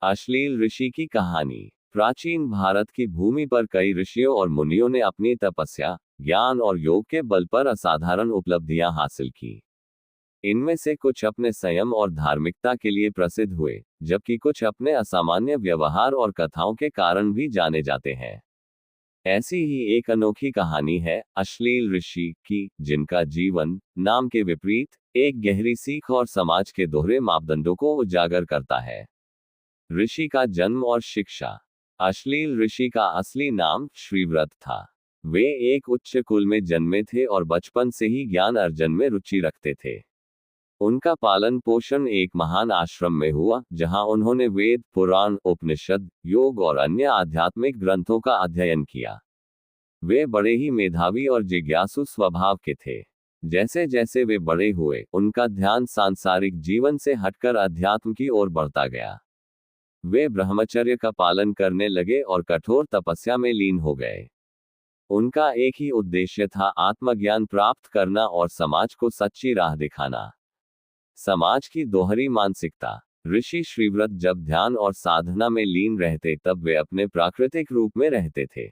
अश्लील ऋषि की कहानी। प्राचीन भारत की भूमि पर कई ऋषियों और मुनियों ने अपनी तपस्या, ज्ञान और योग के बल पर असाधारण उपलब्धियां हासिल की। इनमें से कुछ अपने संयम और धार्मिकता के लिए प्रसिद्ध हुए, जबकि कुछ अपने असामान्य व्यवहार और कथाओं के कारण भी जाने जाते हैं। ऐसी ही एक अनोखी कहानी है अश्लील ऋषि की, जिनका जीवन, नाम के विपरीत, एक गहरी सीख और समाज के दोहरे मापदंडों को उजागर करता है। ऋषि का जन्म और शिक्षा। अश्लील ऋषि का असली नाम श्रीव्रत था। वे एक उच्च कुल में जन्मे थे और बचपन से ही ज्ञान अर्जन में रुचि रखते थे। उनका पालन पोषण एक महान आश्रम में हुआ, जहां उन्होंने वेद, पुराण, उपनिषद, योग और अन्य आध्यात्मिक ग्रंथों का अध्ययन किया। वे बड़े ही मेधावी और जिज्ञासु स्वभाव के थे। जैसे जैसे वे बड़े हुए, उनका ध्यान सांसारिक जीवन से हटकर अध्यात्म की ओर बढ़ता गया। वे ब्रह्मचर्य का पालन करने लगे और कठोर तपस्या में लीन हो गए। उनका एक ही उद्देश्य था, आत्मज्ञान प्राप्त करना और समाज को सच्ची राह दिखाना। समाज की दोहरी मानसिकता। ऋषि श्रीव्रत जब ध्यान और साधना में लीन रहते, तब वे अपने प्राकृतिक रूप में रहते थे।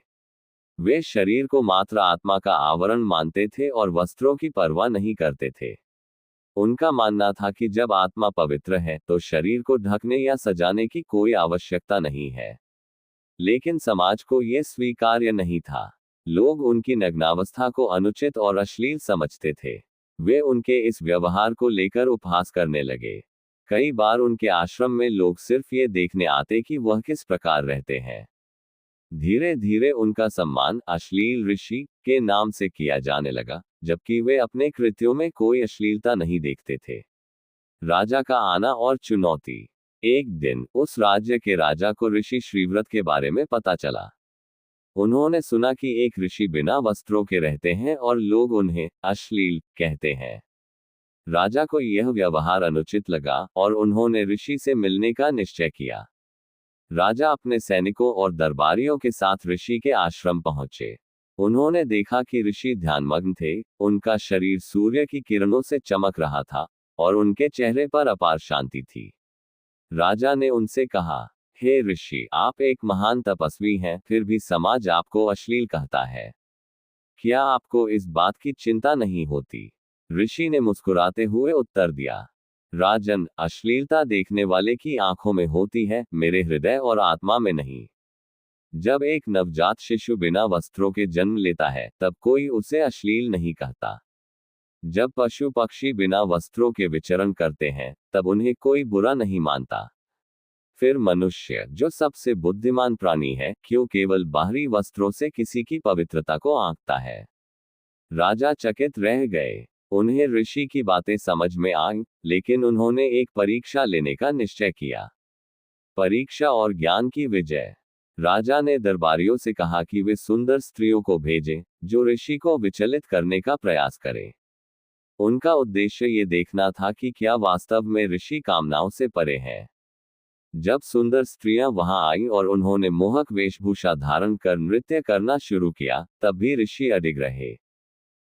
वे शरीर को मात्र आत्मा का आवरण मानते थे और वस्त्रों की परवाह नहीं करते थे। उनका मानना था कि जब आत्मा पवित्र है, तो शरीर को ढकने या सजाने की कोई आवश्यकता नहीं है। लेकिन समाज को यह स्वीकार्य नहीं था। लोग उनकी नग्नावस्था को अनुचित और अश्लील समझते थे। वे उनके इस व्यवहार को लेकर उपहास करने लगे। कई बार उनके आश्रम में लोग सिर्फ ये देखने आते कि वह किस प्रकार रहते हैं। धीरे धीरे उनका सम्मान अश्लील ऋषि के नाम से किया जाने लगा, जबकि वे अपने कृत्यों में कोई अश्लीलता नहीं देखते थे। राजा का आना और चुनौती। एक दिन उस राज्य के राजा को ऋषि श्रीव्रत के बारे में पता चला। उन्होंने सुना कि एक ऋषि बिना वस्त्रों के रहते हैं और लोग उन्हें अश्लील कहते हैं। राजा को यह व्यवहार अनुचित लगा और उन्होंने ऋषि से मिलने का निश्चय किया। राजा अपने सैनिकों और दरबारियों के साथ ऋषि के आश्रम पहुंचे। उन्होंने देखा कि ऋषि ध्यानमग्न थे, उनका शरीर सूर्य की किरणों से चमक रहा था और उनके चेहरे पर अपार शांति थी। राजा ने उनसे कहा, हे ऋषि, आप एक महान तपस्वी हैं, फिर भी समाज आपको अश्लील कहता है। क्या आपको इस बात की चिंता नहीं होती? ऋषि ने मुस्कुराते हुए उत्तर दिया, राजन, अश्लीलता देखने वाले की आंखों में होती है, मेरे हृदय और आत्मा में नहीं। जब एक नवजात शिशु बिना वस्त्रों के जन्म लेता है, तब कोई उसे अश्लील नहीं कहता। जब पशु पक्षी बिना वस्त्रों के विचरण करते हैं, तब उन्हें कोई बुरा नहीं मानता। फिर मनुष्य, जो सबसे बुद्धिमान प्राणी है, क्यों केवल बाहरी वस्त्रों से किसी की पवित्रता को आंकता है? राजा चकित रह गए। उन्हें ऋषि की बातें समझ में आई, लेकिन उन्होंने एक परीक्षा लेने का निश्चय किया। परीक्षा और ज्ञान की विजय। राजा ने दरबारियों से कहा कि वे सुंदर स्त्रियों को भेजें, जो ऋषि को विचलित करने का प्रयास करें। उनका उद्देश्य ये देखना था कि क्या वास्तव में ऋषि कामनाओं से परे हैं। जब सुंदर स्त्रियां वहां आईं और उन्होंने मोहक वेशभूषा धारण कर नृत्य करना शुरू किया, तब भी ऋषि अडिग रहे।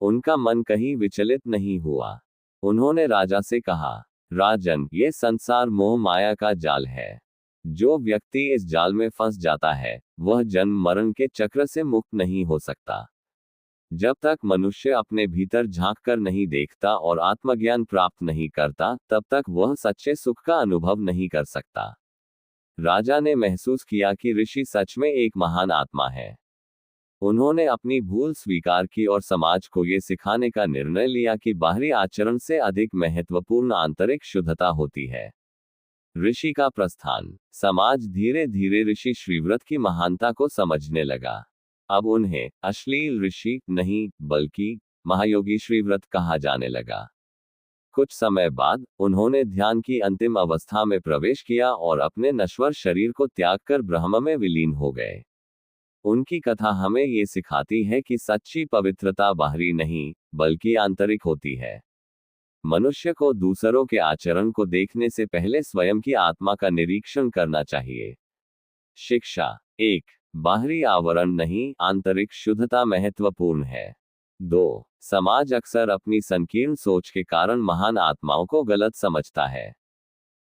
उनका मन कहीं विचलित नहीं हुआ। उन्होंने राजा से कहा, राजन, ये संसार मोह माया का जाल है। जो व्यक्ति इस जाल में फंस जाता है, वह जन्म मरण के चक्र से मुक्त नहीं हो सकता। जब तक मनुष्य अपने भीतर झांक कर नहीं देखता और आत्मज्ञान प्राप्त नहीं करता, तब तक वह सच्चे सुख का अनुभव नहीं कर सकता। राजा ने महसूस किया कि ऋषि सच में एक महान आत्मा है। उन्होंने अपनी भूल स्वीकार की और समाज को ये सिखाने का निर्णय लिया कि बाहरी आचरण से अधिक महत्वपूर्ण आंतरिक शुद्धता होती है। ऋषि का प्रस्थान। समाज धीरे धीरे ऋषि श्रीव्रत की महानता को समझने लगा। अब उन्हें अश्लील ऋषि नहीं, बल्कि महायोगी श्रीव्रत कहा जाने लगा। कुछ समय बाद उन्होंने ध्यान की अंतिम अवस्था में प्रवेश किया और अपने नश्वर शरीर को त्याग कर ब्रह्म में विलीन हो गए। उनकी कथा हमें ये सिखाती है कि सच्ची पवित्रता बाहरी नहीं, बल्कि आंतरिक होती है। मनुष्य को दूसरों के आचरण को देखने से पहले स्वयं की आत्मा का निरीक्षण करना चाहिए। शिक्षा। 1. बाहरी आवरण नहीं, आंतरिक शुद्धता महत्वपूर्ण है। 2. समाज अक्सर अपनी संकीर्ण सोच के कारण महान आत्माओं को गलत समझता है।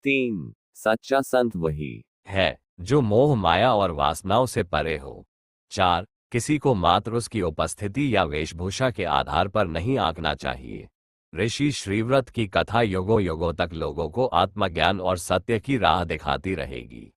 3. सच्चा संत वही है, जो मोह माया और वासनाओं से परे हो। 4. किसी को मात्र उसकी उपस्थिति या वेशभूषा के आधार पर नहीं आंकना चाहिए। ऋषि श्रीव्रत की कथा युगों युगों तक लोगों को आत्मज्ञान और सत्य की राह दिखाती रहेगी।